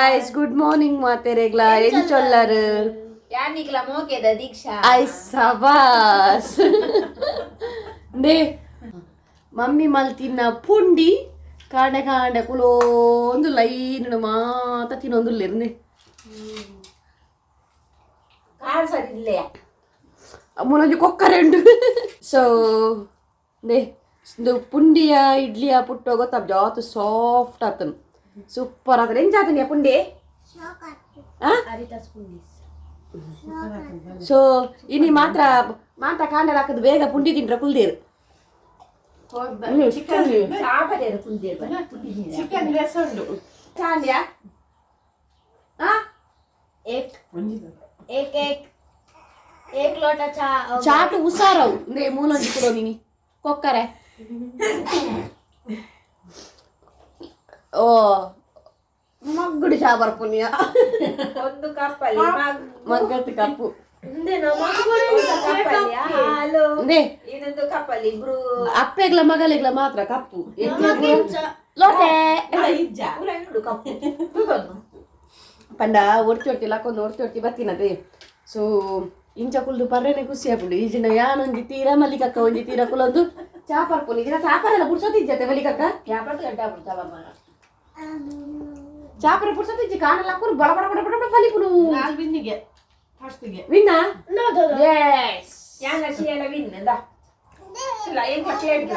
guys, good morning materegla enchollaru yanikla mokeda Deesha ay sabas ne mummy maltina pundi kaande kaande kulondu line nu maata tinondullerne kaar saridille munaju kokkarendu so ne ಇದು ಪುಂಡಿಯ ಇಡ್ಲಿಯ ಪುಟ್ಟು ಗೊತ್ತಾ ಜಾತು soft ಆತನು super ಆತನು ಏನು ಜಾತನಿಯ ಪುಂಡಿ so ಇನಿ ಮಾತ್ರ ಮಾತ್ರ ಕಾಂಡಲ್ ಹಾಕದು ಬೇಗ ಪುಂಡಿ ತಿಂಡ್ರ ಕುಲ್ದೇರು ಚಿಕನ್ ರೆಸೊಂಡು ಚಾಂಡ್ಯಾ एक लोटा चा ಚಾಟು ಉಸಾರವು ನೇ ಮೂಲಂಜಿ ಕೊಡೋ ನೀನಿ ಕೊಕ್ಕರೆ ಓ ಮಗ್ಗುಡಿ ಚಾ ಬರ್ಪುನಿಯ ಒಂದು ಕಪ್ಪಲ್ಲಿ ಮಗ್ಗತ್ತು ಕಪ್ಪು ಇನ್ನೊಂದು ಕಪ್ಪಲ್ಲಿ ಇಬ್ರು ಅಪ್ಪೆಗ್ಲ ಮಗಲಿಗ್ಲ ಮಾತ್ರ ಕಪ್ಪು ಲೋಟೆ ಪಂಡ ಒಡ್ತಿ ಲಾಕೊಂಡು ಒಡ್ತಿ ಬರ್ತೀನದೆ ಸೊ ಇಂಚ ಕುಲ್ದು ಪರ್ರೆನೆ ಖುಷಿ ಆಗ್ಬಿಡು ಈ ಜನ ಯಾನೊಂಜಿ ತೀರ ಮಲ್ಲಿಕಕ್ಕ ಒಂಜಿ ತೀರ ಕುಲೊಂದು ಚಾಪರ್ಪುನಿ ಇದನ್ನ ಚಾಪರೆಲ್ಲ ಪುಡ್ಸೋತಿಜ್ಜತೆ ಮಲ್ಲಿಕಕ್ಕ ಚಾಪರೆ ಪುಡ್ಸೋತಿಜ್ಜಿ ಕಾಣಲ್ಲ ಹಾಕೊಂಡು ಬಡ ಬಡ ಬಡ ಬಡ ಬಡ ಮಲಿಕುನು ಬಿನ್ನಿಗೆ ಫಸ್ಟಿಗೆ ವಿನ್ನ ಯೆಸ್ ಯಾಂಗ ಶಿಯಲ ವಿನ್ ದಾ ಇಲ್ಲ ಎಂತ ಕೇಳಿಲ್ಲ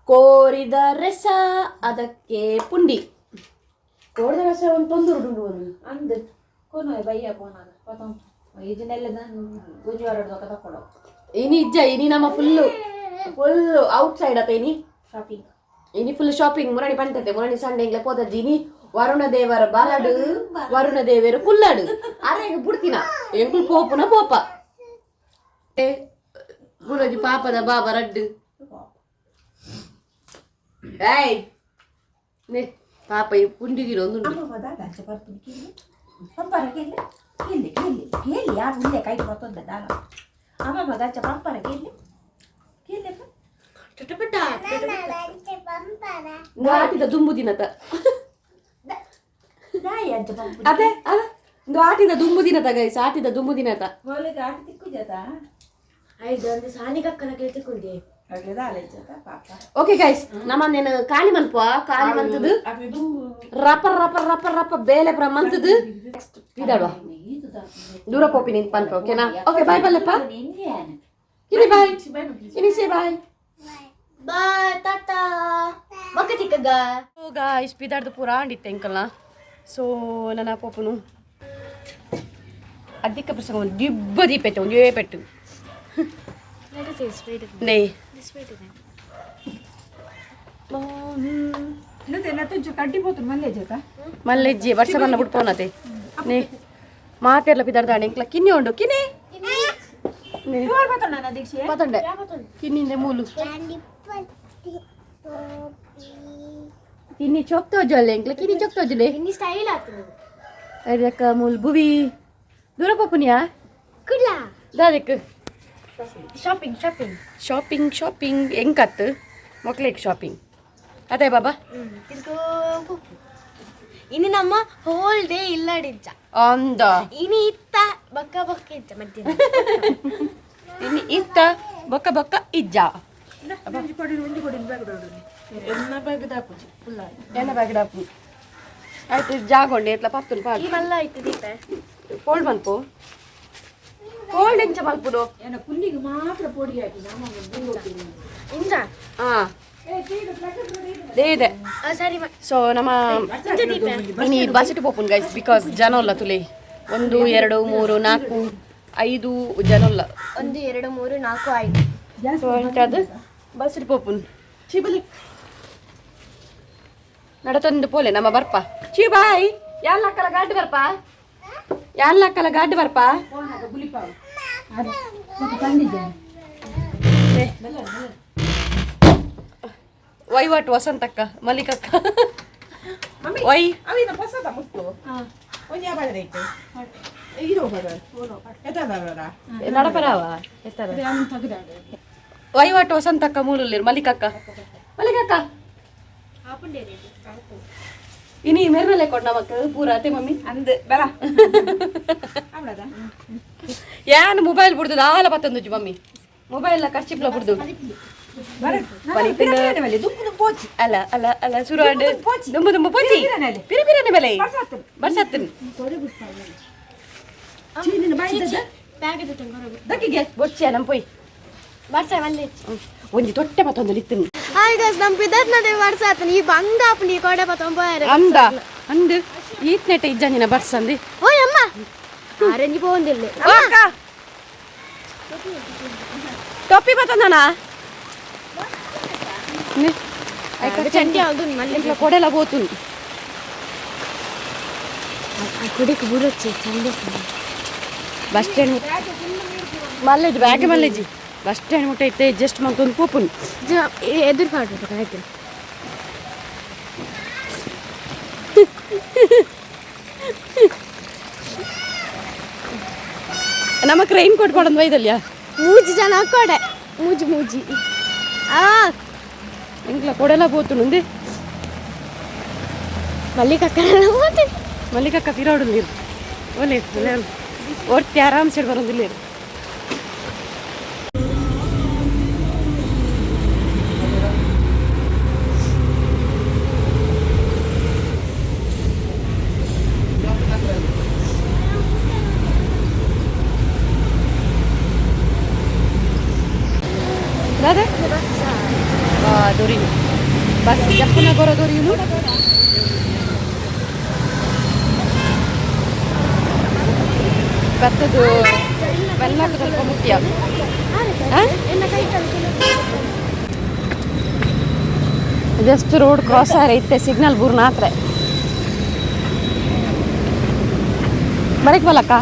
ಕೋರಿದ ರಸ ಅದಕ್ಕೆ ಪುಂಡಿ ಕೋರಿದ ರಸ ಒಂದು ತೊಂದರೆ ಅಂದ್ ಕೋನ ಬಯ್ಯ ಪೋನಾಗ ಪತಂ ಇದನ್ನೆಲ್ಲ ಗುಂಜವಾರ ತಕೊಡೋ ಇನಿ ಇಜ್ಜ ಇನಿ ನಮ್ಮ ಫುಲ್ಲು ಔಟ್ ಸೈಡ್ ಆತ ಇನಿ ಶಾಪಿಂಗ್ ಇನಿ ಫುಲ್ ಶಾಪಿಂಗ್ ಮುರಣಿ ಪಂತತೆ ಮುರಣಿ ಸಂಡೆ ಇಂಗ್ಲೆ ಪೋತಜ್ಜಿ ಇನಿ ವರುಣ ದೇವರ ಬಾಲಡು ವರುಣ ದೇವರು ಕುಲ್ಲಡು ಅರೆಗೆ ಬುಡ್ತಿನ ಎಂಗುಲ್ ಪೋಪುನ ಪೋಪ ಗುರಜಿ ಪಾಪದ ಬಾಬಾ ರಡ್ಡು ಏಯ್ ನೇ ಪಾಪ ಈ ಪುಂಡಿಗಿರೋ ಒಂದು ಪಂಪರ ಕೇಳಿ ಯಾರು ಮುಂದೆ ಕೈ ಬರ್ತದ ದಾನ ಅಮ್ಮ ಮಗಚ್ಚ ಪಂಪರ ಕೇಳಿ ಆಟಿದ ದುಂಬು ದಿನತ ಅದೇ ಒಂದು ಆಟಿದ ದುಂಬು ದಿನತ ಗೈಸ್ ಆಟಿದ ದುಂಬು ದಿನತ ಆಟಿ ತಿಕ್ಕುಜತ ಐದು ಒಂದು ಸಾನಿಗಕ್ಕನ ಕೇಳ್ತಿಕೊಂಡೆ ಓಕೆ ಗೈಸ್ ನಮ್ಮನ್ನೇನು ಖಾಲಿ ಮನ್ಪುವ ಖಾಲಿ ಮಂತದು ರಪರ್ ರಪರ್ ರಪರ್ ರಪ ಬೇಲೆ ಪ್ರ ಮಂತದು ಇದಾಡುವ ದೂರ ಪೋಪಿ ನಿಂತ ಪನ್ಪ ಓಕೆನಾ ಓಕೆ ಬಾಯ್ ಬಲ್ಲಪ್ಪ ಕಿನಿ ಬಾಯ್ ಕಿನಿ ಸೇ ಬಾಯ್ ಬಾಯ್ ಟಾಟಾ ಮಕ್ಕ ಚಿಕ್ಕಗ ಗಾಯ್ಸ್ ಪಿದಾಡ್ದು ಪೂರ ಆಂಡಿತ್ತೆ ಅಂಕಲ್ನ ಸೊ ನನ್ನ ಪೋಪನು ಅಧಿಕ ಪ್ರಸಂಗ ಒಂದು ದಿಬ್ಬದಿ ಪೆಟ್ಟು ಒಂದು ಏ ಪೆಟ್ಟು ನೇ ಮಲ್ಲೆಜ್ಜಿ ವರ್ಷ ಬನ್ನ ಬಿಡ್ಪೋನತೆ ನೇ ಮಾತೆಲ್ಲ ಪಿದಾಡ್ದಾಣೆ ಇಂಕ್ಲ ಕಿನ್ನಿ ಉಂಡು ಕಿನಿ ಪತಂಡೆ ಕಿನ್ನಿಂದೆ ಮೂಲು ಕಿನ್ನಿ ಚೊಕ್ತೋಜಲ್ಲೆ ಇಂಕ್ಲ ಕಿನ್ನಿ ಚೊಕ್ತೋಜಲೆ ಇನ್ನು ಸ್ಟೈಲ್ ಆಗ್ತದೆ ಅದಕ್ಕ ಮೂಲ್ ಬುವಿ ದೂರ ಪಪ್ಪನಿಯಾ ಕುಡ್ಲ ದಾದಕ್ಕೆ ಶಾಪಿಂಗ್ ಶಾಪಿಂಗ್ ಶಾಪಿಂಗ್ ಶಾಪಿಂಗ್ ಹೆಂಗತ್ತು ಮಕ್ಳಿಗೆ ಶಾಪಿಂಗ್ ಅದೇ ಬಾಬಾ ತಿರ್ಗೋ ಇನ್ನು ನಮ್ಮ ಹೋಲ್ ಡೇ ಇಲ್ಲಡಿಜ್ಜ ಅಂದ ಇನ್ನು ಇತ್ತ ಬಕ್ಕ ಬಕ್ಕ ಇಜ್ಜ ಮಧ್ಯಾಹ್ನ ಇನ್ನು ಇತ್ತ ಬೊಕ್ಕ ಬೊಕ್ಕ ಇಜ್ಜ ಎನ್ನ ಬ್ಯಾಗ್ ಡಾಪು ಆಯ್ತು ಜಾಗೊಂಡೆ ಎತ್ಲ ಪತ್ತುನ್ ಪಾಲ್ ಈ ಮಲ್ಲ ಆಯ್ತು ದೀಪ ಕೋಲ್ಡ್ ಬಂತು ಕೋಲ್ಡ್ ಎಂಚ ಮಲ್ಪುಡು ಕುಲ್ಲಿಗೆ ಮಾತ್ರ ಪೊಡಿ ಹಾಕಿ ಇಂಜ ಹಾಂ ಇದೆ ಸರಿ ಸೊ ನಮ್ಮ ಇನಿ ಬಸ್ಸಿಟ್ಟು ಪೋಪುನ್ ಗೈಸ್ ಬಿಕಾಸ್ ಜನ ಇಲ್ಲ ತುಲೆ 1 2 3 4 5 ಜನ ಇಲ್ಲ 1 2 3 4 5 ಸೊ ಎಂಟದು ಬಸ್ಸಿಟ್ಟು ಪೋಪುನ್ ಚಿಬಲಿ ನಡತೊಂದು ಪೋಲೆ ನಮ್ಮ ಬರ್ಪ ಚಿ ಬಾಯ್ ಯಾನ್ ಲಕ್ಕಲ ಗಾಡಿ ಬರ್ಪ ಯಾನ್ ಲಕ್ಕಲ ಗಾಡಿ ಬರ್ಪ ವೈವಾಟ್ ವಸಂತಕ್ಕ ಮಲ್ಲಿಕಕ್ಕ ವೈ ಅವಿನ ಪಸದ ಮುತ್ತು ಒಂಜಾ ಬರದೈತೆ ಇರೋ ಬರ ಎತ್ತದರ ನಡಪರಾವ ಎತ್ತರ ವೈವಾಟ್ ವಸಂತಕ್ಕ ಮೂಲಲ್ಲಿರು ಮಲ್ಲಿಕಕ್ಕ ಮಲ್ಲಿಕಕ್ಕ ಇನಿ ಮೇರ್ನಲ್ಲೇ ಕೊಡ್ ನಮಕ್ ಪೂರಾತೆ ಮಮ್ಮಿ ಅಂದ್ ಬಲ ಅವಳದ ಯಾನ್ ಮೊಬೈಲ್ ಬಿಡ್ದು ಆಲ ಪತ್ತೊಂದು ಮಮ್ಮಿ ಮೊಬೈಲ್ ಕರ್ಚಿಪ್ಲ ಬಿಡ್ದು పోచి ಅಲ್ಲ ಅಲ್ಲ ಅಲ್ಲ ಸುರಾಡ್ ದುಂಬು ದುಂಬು ಪೋಚಿ ಪಿರಿಪಿರನೆ ಮೇಲೆ ಬರ್ಸತ್ತನ್ ಚೀನಿನ ಬಾಯಿದ ಪ್ಯಾಕೆಟ್ ತಂಗರ ದಕ್ಕಿಗೆ ಬೊಚ್ಚೆ ನಮ್ ಪೋಯ್ ಬರ್ಸ ಬಂದೆ ಒಂಜಿ ತೊಟ್ಟೆ ಮತ್ತೊಂದು ಲಿತ್ತನ್ ಹಾಯ್ ಗೈಸ್ ನಮ್ ಪಿದರ್ನದೆ ಬರ್ಸಾತನ ಈ ಬಂಗಾಪನಿ ಕೊಡೆ ಪತೊಂಬಾರೆ ಅಂದ ಅಂದ್ ಈತ್ನೆಟ ಇಜ್ಜಂಜಿನ ಬರ್ಸಂದಿ ಓಯ್ ಅಮ್ಮ ಆರೆಂಜ್ ಪೋಂದಿಲ್ಲ ಅಕ್ಕ ಟೊಪ್ಪಿ ಮತ್ತೊಂದನ ಚಂಡಿ ಅದು ಮಲ್ಲಿ ಕೊಡೆಲ್ಲ పోతుంది ಕುಡಿಕ್ ಬುರಚ್ಚೆ ಚಂಡಿ ಬಸ್ ಸ್ಟ್ಯಾಂಡ್ ಮಲ್ಲೇಜ್ ಬ್ಯಾಗೆ ಮಲ್ಲೇಜ್ ಬಸ್ ಸ್ಟ್ಯಾಂಡ್ ಮುಟ್ಟೈತೆ ಜಸ್ಟ್ ಮತ್ತೊಂದು ಪೋಪುನ್ ಎದುರು ಕಾಡ್ಬೇಕು ಆಯ್ತು ನಮಕ್ ರೈನ್ ಕೋಟ್ ಕೊಡೋದು ವೈದಲ್ಯ ಮೂಜಿ ಜನ ಕೊಡೆ ಮೂಜಿ ಮೂಜಿ ಆ ಇಂಕ್ಲ ಕೊಡೆಲ್ಲ పోతుంది ಮಲ್ಲಿಕಕ್ಕನೆಲ್ಲ ಹೋದೆ ಮಲ್ಲಿಕಕ್ಕ ತಿರೋಡು ನೀರು ಒಲೆ ಒರ್ತಿ ಆರಾಮ್ ಸೈಡ್ ಬರೋದಿಲ್ಲ ದೊರಿನು ಬಸ್ ಜಪ್ಪನ ಗೊರ ದೊರಿಯುನು ಭತ್ತದು ಬೆಲ್ಲಕ್ಕೆ ಸ್ವಲ್ಪ ಮುಖ್ಯ ಜಸ್ಟ್ ರೋಡ್ ಕ್ರಾಸ್ ಐತೆ ಸಿಗ್ನಲ್ ಬೂರ್ನ ಹತ್ರ ಬರಕ್ ಬಲ್ಲಕ್ಕ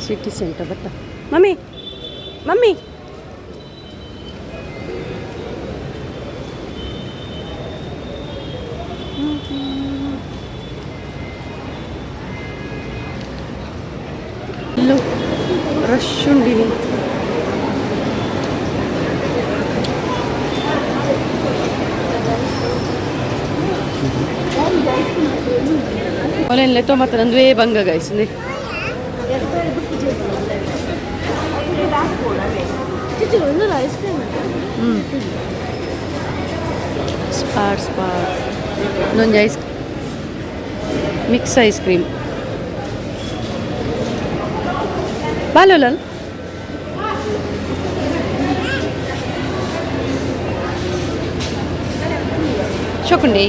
ಸಿಟಿ ಸೆಂಟರ್ ಬತ್ತ ಮಮ್ಮಿ ಮಮ್ಮಿ ಇಲ್ಲೂ ರಶ್ ಉಂಡಿನಿ ಒಲೆಯಲ್ಲೇ ತೊಂಬತ್ತ ನಂದುವೇ ಬಂಗ ಗಾಯಿಸಿದೆ ಸ್ಪಾಟ್ ಸ್ಪಾಟ್ ಇನ್ನೊಂದು ಐಸ್ ಮಿಕ್ಸ್ ಐಸ್ ಕ್ರೀಮ್ ಬಾಲೋಲಲ್ ಶೋಕುಂಡಿ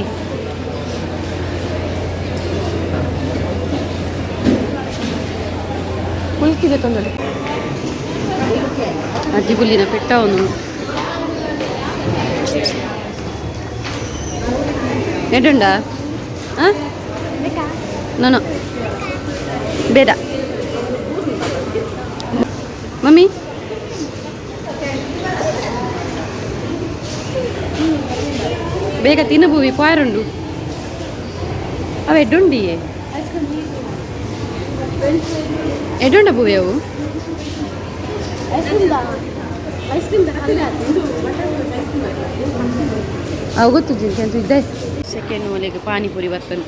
ಕುಲ್ಕಿದೆ ತೊಂದರೆ ಅಜ್ಜಿ ಬುಲ್ಲಿನ ಪೆಟ್ಟ ಅವನು ಎಡುಂಡ ನಾನು ಬೇಡ ಮಮ್ಮಿ ಬೇಗ ತಿನ್ನಬೂವಿ ಪಾಯರುಂಡು ಅವು ಎಡ್ಡುಂಡಿಯೇ ಎಡ್ಡುಂಡ ಬೂವಿ ಅವು ಅವು ಗೊತ್ತು ಜಿಂಕೆ ಅಂತ ಇದ್ದೆ ಸೆಕೆಂಡ್ ಒಲೆಗೆ ಪಾನಿಪುರಿ ಬರ್ತದೆ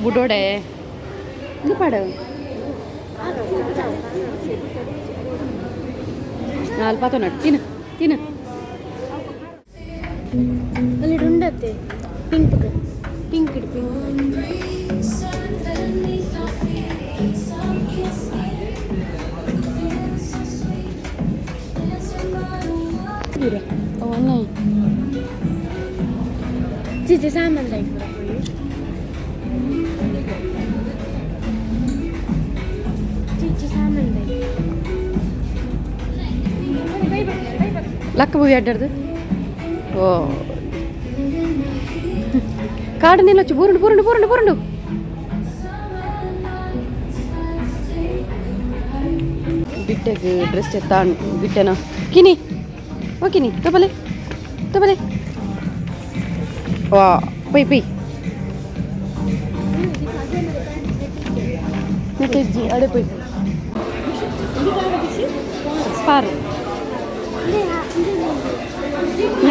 ಬುಡೋಡೆ ಇದು ಪಾಡ ನಾಲ್ಕು ಪಾತ ನಟ್ಟು ತಿನ್ನು ತಿನ್ನು ಅಲ್ಲಿ ಉಂಡತ್ತೆ pink pink pink Cici sama dai pura puri. Cici sama dai. ಲಕ್ಕ ಬೂವಿ ಅಡ್ಡಾಡ್ದು ಓ ಕಾಡು ನಿಲ್ಲೊಚ್ಚು ಬೂರುಂಡು ಬೂರುಂಡು ಬೂರುಂಡು ಬೂರುಂಡು ಬಿಗ್ ಬಿಟ್ಟೆಗೆ ಡ್ರೆಸ್ ಎತ್ತಾಣ್ ಬಿಟ್ಟೆನ ಕಿನಿ ಓಕಿನಿ ತಬಲೆ ವಾ ಪೈ ತೆಜ್ಜಿ ಅಡೆ ಪೈ ಸ್ಪಾರು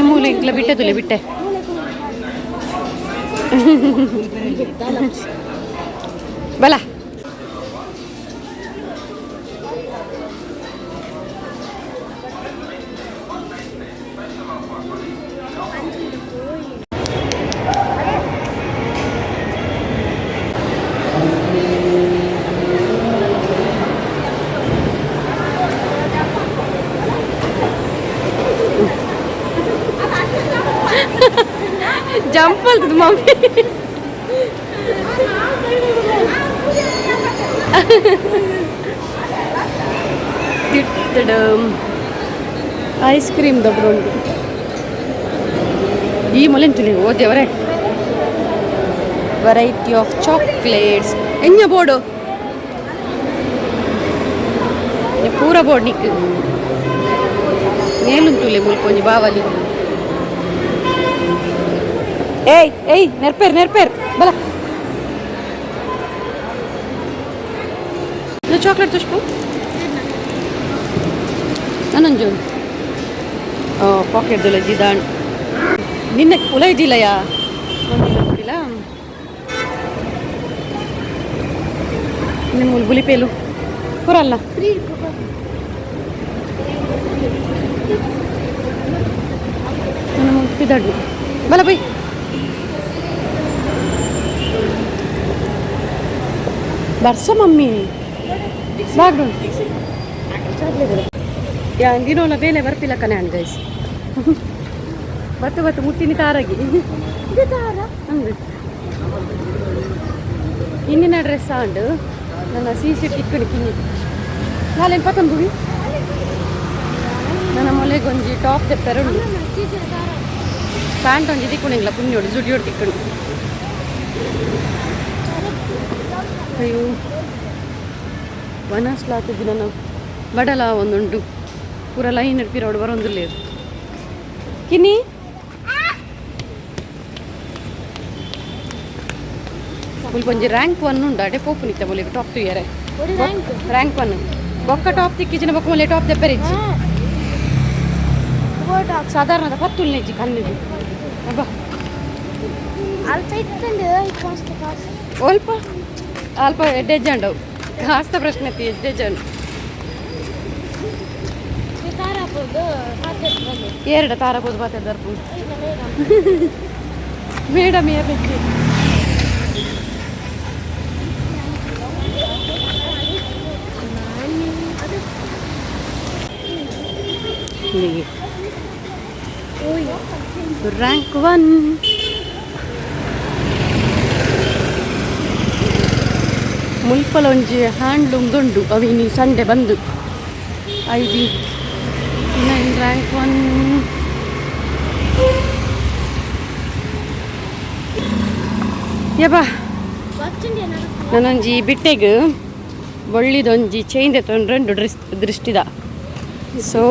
ಮೂಲೆ ಇಂಕ್ಲ ಬಿಟ್ಟೆ ತುಲೆ ಬಿಟ್ಟೆ ಬಲ ಜಂಪ್ ಅಲ್ತದ ಮಮ್ಮಿ ಐಸ್ ಕ್ರೀಮ್ ದೊಡ್ಡದುಂಟು ಈ ಮೊಲೆಂತಿಲಿ ಓದ್ಯವರೇ ವೆರೈಟಿ ಆಫ್ ಚಾಕ್ಲೇಟ್ಸ್ ಎಂಜ ಬೋರ್ಡು ಪೂರ ಬೋರ್ಡ್ ನಿಕ್ ಮೇಲುಂತುಲೆ ಮುಲ್ಕೊಂಜಿ ಬಾವಲಿ ಏಯ್ ನೆರ್ಪೇರ್ ಬಲ ಚಾಕ್ಲೇಟ್ ತುಷ್ಪು ನನ್ನಂಜು ಪಾಕೆಟ್ ದೊಲೆ ಜಿದಾಣ್ ನಿನ್ನೆ ಕುಲ ಇದ್ದಿಲ್ಲಯ್ಯ ನೋಡಿಲ್ಲ ನಿಮ್ಮ ಗುಲಿಪೇಲು ಪುರಲ್ಲ ನನ್ನ ಮುಟ್ಟಿದಡ್ಡು ಬಲ ಬೈ ಬರ್ಸ ಮಮ್ಮಿ ಬಾಗ್ಡು ದಿನೋಲ ಬೇಲೆ ಬರ್ತಿಲ್ಲ ಕನೆ ಹಂಗೆ ಗೈಸ್ ಬತ್ತು ಮುಟ್ಟಿನಿ ತಾರಾಗಿ ಹಂಗೆ ಇನ್ನಿನ ಡ್ರೆಸ್ ಆಂಡು ನನ್ನ ಸೀಸಿ ಟಿಕ್ಕಣಿ ಕಿನ್ನಿ ನಾಳೆ ಪತ್ತೊಂದು ಗುಡಿ ನನ್ನ ಮೊಲೆಗೊಂಜಿ ಟಾಪ್ ತೆಪ್ಪೆರುಂಡು ಪ್ಯಾಂಟ್ ಒಂಜಿ ತಿಕ್ಕೊಂಡಿಲ್ಲ ಪುಣ್ಯೋಡು ಜುಡಿಯೋಡು ತಿಕ್ಕೊಂಡು ಅಯ್ಯೋ ವನಸ್ಲಾತಿದ್ದು ನನ್ನ ಬಡಲ ಒಂದುಂಟು ಪೂರ ಲೈನ್ ಇಡ್ಪಿರೋಡು ಬರೋದಿಲ್ಲ ಕಿನ್ನಿ ಒಂಜಿ ರ್ಯಾಂಕ್ 1 ಉಂಡು ಅಡೆ ಪೋಪು ನಿತ್ತ ಮೊಲೆ ಟಾಪ್ ತುಯ್ಯರೆ ರ್ಯಾಂಕ್ 1 ಬೊಕ್ಕ ಟಾಪ್ ತಿಕ್ಕಿಜಿನ ಬೊಕ್ಕ ಮೊಲೆ ಟಾಪ್ ದೆಪ್ಪರಿಜ್ಜಿ ಸಾಧಾರಣದ ಪತ್ತುಲ್ ನೆಜ್ಜಿ ಕಣ್ಣಿದ್ದು ಅಬ್ಬಾ ಅಲ್ಪ ಎಡ್ಡೆಜ್ಜಂಡವು ಕಾಸ್ತ ಪ್ರಶ್ನೆ ಎಡ್ಡೆಜ್ಜಂಡು ಎರಡು ತಾರಬೋದು ಬಾತರ್ಪು ಮೇಡಮ್ ಏರ್ಲಿಕ್ಕೆ ರ್ಯಾಂಕ್ 1 ಮುಲ್ಪಲೊಂಜಿ ಹ್ಯಾಂಡ್ಲೂಮ್ ದುಂಡು ಅವಿನಿ ಸಂಡೆ ಬಂದು ಐದು ರ್ಯಾಂಕ್ 1 ಯಬ್ಬ ನಾನೊಂಜಿ ಬಿಟ್ಟೆಗ್ ಒಳ್ಳಿದೊಂಜಿ ಚೈನ್ ತೊಂಡ್ರೆಂಡು ದೃಷ್ಟಿದ ಸೊ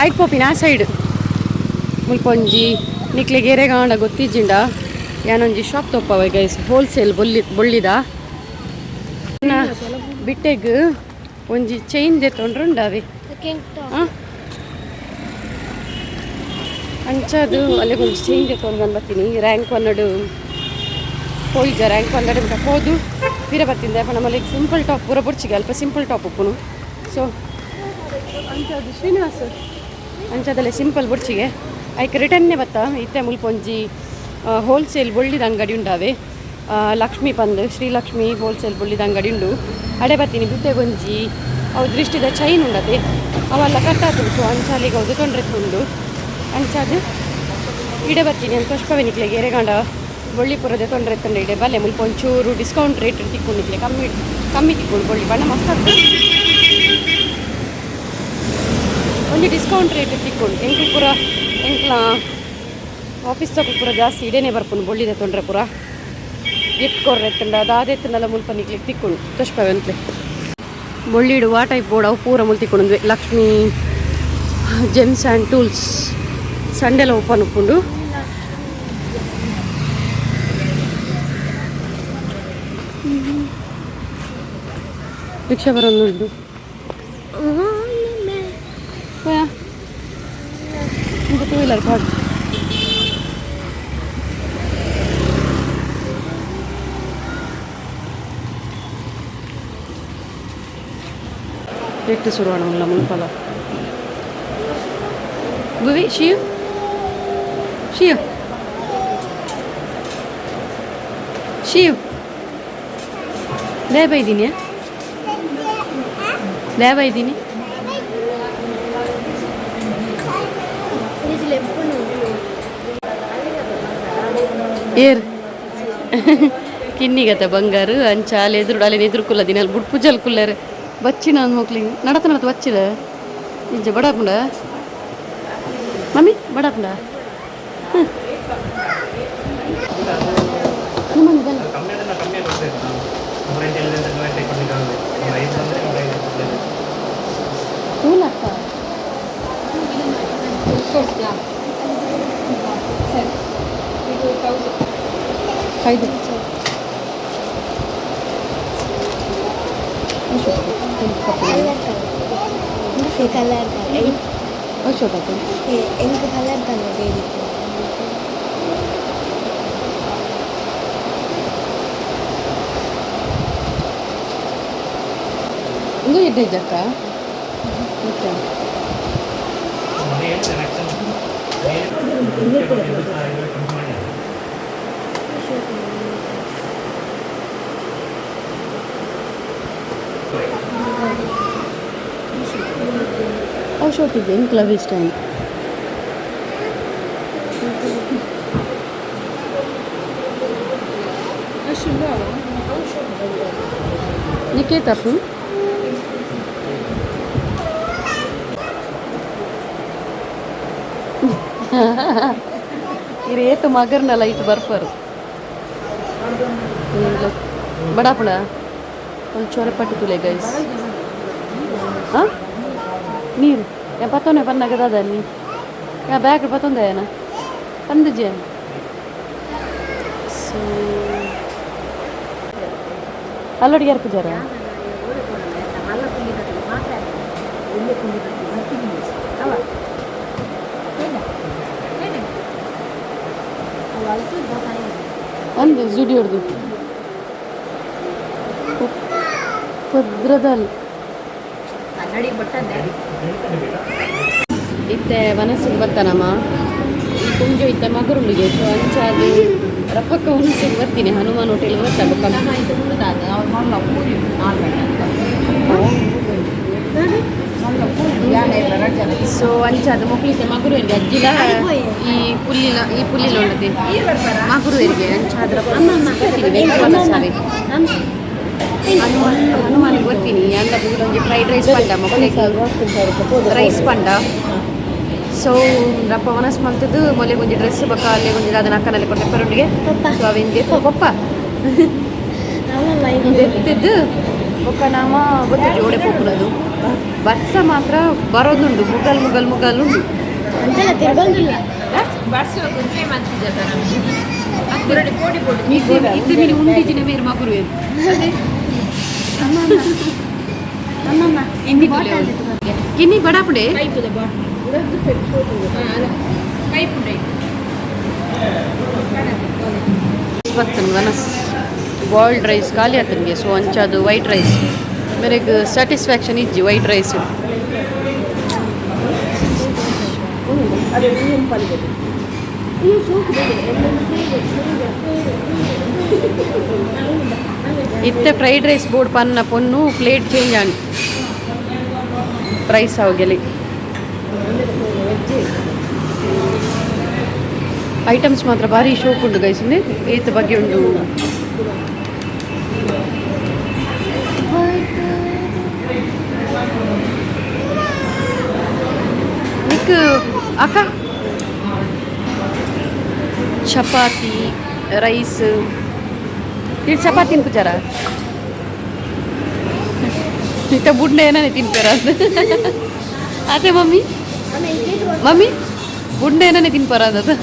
ಐಟ್ ಪೋಪಿನ ಆ ಸೈಡ್ ಮುಲ್ಪೊಂಜಿ ನಿಕ್ಲೆಗೆ ಎರೆಗಾಂಡ ಗೊತ್ತಿಜ್ಜಿಂಡ ಯಾನೊಂಜಿ ಶಾಪ್ ತೊಪ್ಪವ ಗೈಸ್ ಹೋಲ್ಸೇಲ್ ಬೊಳ್ಳಿದ ಬಿಟ್ಟೆಗ್ ಒಂಜಿ ಚೈನ್ ತೊಂಡ್ರುಂಡಾವೆ ಅಂಚದು ಅಲ್ಲಿಗೊಂದು ಚೈನ್ ತೊಗೊಂಡು ಬಂದು ಬರ್ತೀನಿ ರ್ಯಾಂಕ್ 1 ಹೋಯ್ಜ ರ್ಯಾಂಕ್ 1 ಬಿಟ್ಟ ಹೋದು ಬೀರ ಬರ್ತಿದ್ದೆ ಅಪ್ಪ ನಮ್ಮಲ್ಲಿ ಸಿಂಪಲ್ ಟಾಪ್ ಪೂರ ಬುಡ್ಚಿಗೆ ಅಲ್ಪ ಸಿಂಪಲ್ ಟಾಪ್ ಉಪ್ಪುನು ಸೊ ಅಂಚದು ಶ್ರೀನಿವಾಸ ಅಂಚದಲ್ಲೇ ಸಿಂಪಲ್ ಬುಡ್ಚಿಗೆ ಐಕೆ ರಿಟರ್ನ್ನೇ ಬತ್ತಾ ಇತ್ತೆ ಮುಲ್ಪೊಂಜಿ ಹೋಲ್ಸೇಲ್ ಬೊಳ್ಳಿದ ಅಂಗಡಿ ಉಂಡಾವೆ ಲಕ್ಷ್ಮೀ ಪಂದು ಶ್ರೀಲಕ್ಷ್ಮಿ ಹೋಲ್ಸೇಲ್ ಬೊಳ್ಳಿದ ಅಂಗಡಿ ಉಂಡು ಅಡೆ ಬರ್ತೀನಿ ಬಿಟ್ಟೆಗೊಂಜಿ ಅವು ದೃಷ್ಟಿದ ಚೈನ್ ಉಂಡತೆ ಅವೆಲ್ಲ ಕಟ್ಟಾತು ಸೊ ಅಂಚಾಲಿಗೆ ಅವ್ದು ತೊಂದರೆ ಉಂಡು ಅಂಚಾದು ಇಡೆ ಬರ್ತೀನಿ ಅಂತ ಪುಷ್ಪವೆನಿಕ್ಲೆಗೆ ಎರೆಗಾಂಡ ಬೊಳ್ಳಿಪುರದ ತೊಂದರೆ ತಂಡ ಇಡೆ ಬಲ್ಲೆ ಮುಲ್ಪ ಒಂಚೂರು ಡಿಸ್ಕೌಂಟ್ ರೇಟ್ ತಿಕ್ಕೊಂಡಿದ್ದೆ ಕಮ್ಮಿ ತಿಕ್ಕೊಂಡು ಬೊಳ್ಳಿ ಬಣ್ಣ ಮಸ್ತ್ ಆಗ್ತದೆ ಒಂದು ಡಿಸ್ಕೌಂಟ್ ರೇಟ್ ತಿಕ್ಕೊಂಡು ಎಂಕ್ಲು ಪೂರ ಎಂಕ್ಲ ಆಫೀಸ್ ತಕ್ಕ ಪೂರ ಜಾಸ್ತಿ ಇಡೇನೆ ಬರ್ಕೊಂಡು ಬೊಳ್ಳಿದೆ ತೊಂದರೆ ಪೂರ ಗಿಫ್ಟ್ ಕೊರ್ರೆ ತಂಡ ಅದಾದೆ ತಂಡಲ್ಲ ಮುಲ್ಪ ನಿಕ್ಲಿಕ್ಕೆ ತಿಕ್ಕೊಂಡು ಪುಷ್ಪವೆಂತ್ಲೆ ಬೊಳ್ಳಿಡು ಆ ಟೈಪ್ ಬೋರ್ಡ್ ಅವು ಪೂರ ಮುಲ್ತಿಕೊಂಡ್ವಿ. ಲಕ್ಷ್ಮಿ ಜೆಮ್ಸ್ ಆ್ಯಂಡ್ ಟೂಲ್ಸ್ ಸಂಡೆಲ್ಲ ಓಪನ್ ಉಪ್ಪುಂಡು. ರಿಕ್ಷಾ ಬರೋದು ಟೂ ವೀಲರ್ ಪಾಡ್ ಎಷ್ಟು ಶುರುವಾಣಲ್ಲ ಮುನ್ಪಲ ಗುವಿ ಶಿವ್ ಶಿವ್ ಶಿವ್ ಲೇಬ ಇದ್ದೀನಿ ಲೇಬ ಇದ್ದೀನಿ ಏರ್ ಕಿನ್ನಿಗತ್ತೆ ಬಂಗಾರು ಅಂಚಾಲೆ ಎದುರು ಅಲ್ಲಿನ ಎದುರು ಕುಲ್ಲ ದಿನ ಅಲ್ಲಿ ಬುಡ್ ಪೂಜಲ್ ಕುಲ್ಲರ್ ಬಚ್ಚಿನ ಒಂದು ಮಕ್ಳಿ ನಡತ ನಡತ ಬಚ್ಚಿದ ನಿಜ ಬಡಾಪುಂಡ ಮಮ್ಮಿ ಬಡಾಪುಂಡ ಐದು कलर और छोटा तो इनको कलर करने दे दी इनको ये दे जाता अच्छा How short is in Clavis time? Nikita pun. Ini itu mager na light barper. Bada pula. Kalau cora pati tu le guys. Hah? ನೀರು ಪತ್ತೊಂದೆ ಪನ್ನಗದ ನೀ ಯಾ ಬ್ಯಾಗ್ ಪತ್ತೊಂದೆ ಏನ ತಂದಿದ್ಯ ಸೊ ಅಲ್ಲೊಟ್ಟಿಗೆ ಯಾರು ಪೂಜಾರ ಅಂದು ಜುಡಿ ಹೊಡೆದು ಭದ್ರದಲ್ಲಿ ಇತ್ತೆ ವನಸ್ಸಿಗೆ ಬರ್ತಾನಮ್ಮ ಈ ಕುಂಜು ಇತ್ತೆ ಮಗರುಳಿಗೆ ಸೊ ಅಂಚಾದು ರಪ್ಪಕ್ಕ ವನಸ್ಸಿಗೆ ಬರ್ತೀನಿ ಹನುಮಾನ್ ಹೋಟೆಲ್ ಸೊ ಅಂಚಾದು ಮಕ್ಕಳಿಗೆ ಮಗುರುವರಿಗೆ ಅಜ್ಜಿಲ ಈ ಪುಲ್ಲಿಲ ಉಂಡತಿ ಮಗುರುವರಿಗೆ ಅಂಚಾದ್ರ ಸಾರಿ ಹನುಮಾನಿಗೆ ಬರ್ತೀನಿ ಅಂದ ಒಂದು ಫ್ರೈಡ್ ರೈಸ್ ಪಂಡ ಮಕ್ಕಳಿಗೆ ರೈಸ್ ಪಂಡ ಸೊ ರಪ್ಪ ಮನಸ್ಸು ಮಲ್ತದ್ದು ಮೊಲೆ ಒಂಜಿ ಡ್ರೆಸ್ ಬಕ್ಕ ಅಲ್ಲೇ ಒಂಜಿ ಅದನ್ನ ಅಕ್ಕನಲ್ಲಿ ಕೊಟ್ಟೆ ಪರೊಟ್ಟಿಗೆ ಸೊ ಅವಿಂಗೆ ಪಪ್ಪ ಎತ್ತಿದ್ದು ಬೊಕ್ಕ ನಾಮ ಗೊತ್ತು ಜೋಡೆ ಪೋಪುನದು ಬಸ್ಸ ಮಾತ್ರ ಬರೋದುಂಡು ಮುಗಲ್ ಉಂಡು ಇದು ನೀನು ಉಂಡಿಜಿನ ಬೇರೆ ಮಗುರು ಗಿನ್ನಿ ಬಡಾಪುಡೆ ಬರ್ತನು ವನಸ್ ಬಾಯ್ಲ್ಡ್ ರೈಸ್ ಖಾಲಿ ಆತನಿಗೆ ಸೊ ಅಂಚಾದು ವೈಟ್ ರೈಸ್ ಮೇರೆಗೆ ಸ್ಯಾಟಿಸ್ಫ್ಯಾಕ್ಷನ್ ಇಜ್ಜಿ ವೈಟ್ ರೈಸ್ ಇತ್ತೆ ಫ್ರೈಡ್ ರೈಸ್ ಬೋರ್ಡ್ ಪನ್ನ ಪೊನ್ನು ಪ್ಲೇಟ್ ಚೇಂಜ್ ಆನ್ ಪ್ರೈಸ್ ಅವಗೆಲಿ ಐಟಮ್ಸ್ ಮಾತ್ರ ಭಾರಿ ಶೋಕ್ ಉಂಡು ಗೈಸಿಂದೆ ಏತ ಬಗ್ಗೆ ಉಂಡು ನಿಕ್ ಅಕ್ಕ ಚಪಾತಿ ರೈಸ್ ಇದು ಚಪಾತಿ ಪೂಜಾರ ಇತ್ತ ಬುಡ್ಡೆ ಏನೇ ತಿನ್ಪೇರ ಅದೇ ಮಮ್ಮಿ ಮಮ್ಮಿ ಬುಡ್ಡೆ ಏನೇ ತಿನ್ಪಾರ ಅದು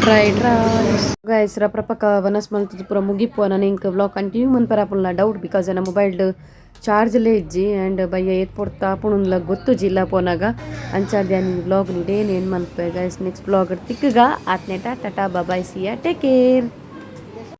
ಫ್ರೈಡ್ ರೈಸ್ ಗೈಸ್ ರಪ್ರಪಕ್ಕ ವನಸ್ ಮಲ್ತದು ಪೂರ ಮುಗಿಪುವ ನಾನು ಇಂಕ ವ್ಲಾಗ್ ಕಂಟಿನ್ಯೂ ಮನ್ಪರ ಆಪುಲ್ಲ ಡೌಟ್ ಬಿಕಾಸ್ ನನ್ನ ಮೊಬೈಲ್ ಚಾರ್ಜ್ಲೇ ಇಜ್ಜಿ ಆ್ಯಂಡ್ ಬಯ್ಯ ಏತ್ ಪೊಡ್ತಾ ಆಪುಣಲ್ಲ ಗೊತ್ತು ಜಿಲ್ಲ ಪೋನಾಗ ಅಂಚಾದ್ಯ ನೀ ವ್ಲಾಗ್ ನೀಡೇನು ಏನು ಮನ್ಪೆ ಗೈಸ್ ನೆಕ್ಸ್ಟ್ ವ್ಲಾಗ್ ತಿಕ್ಕಗ ಆತ್ನೇಟ ಟಾಟಾ ಬಾಯ್ ಸಿಯಾ ಟೇಕ್ ಕೇರ್.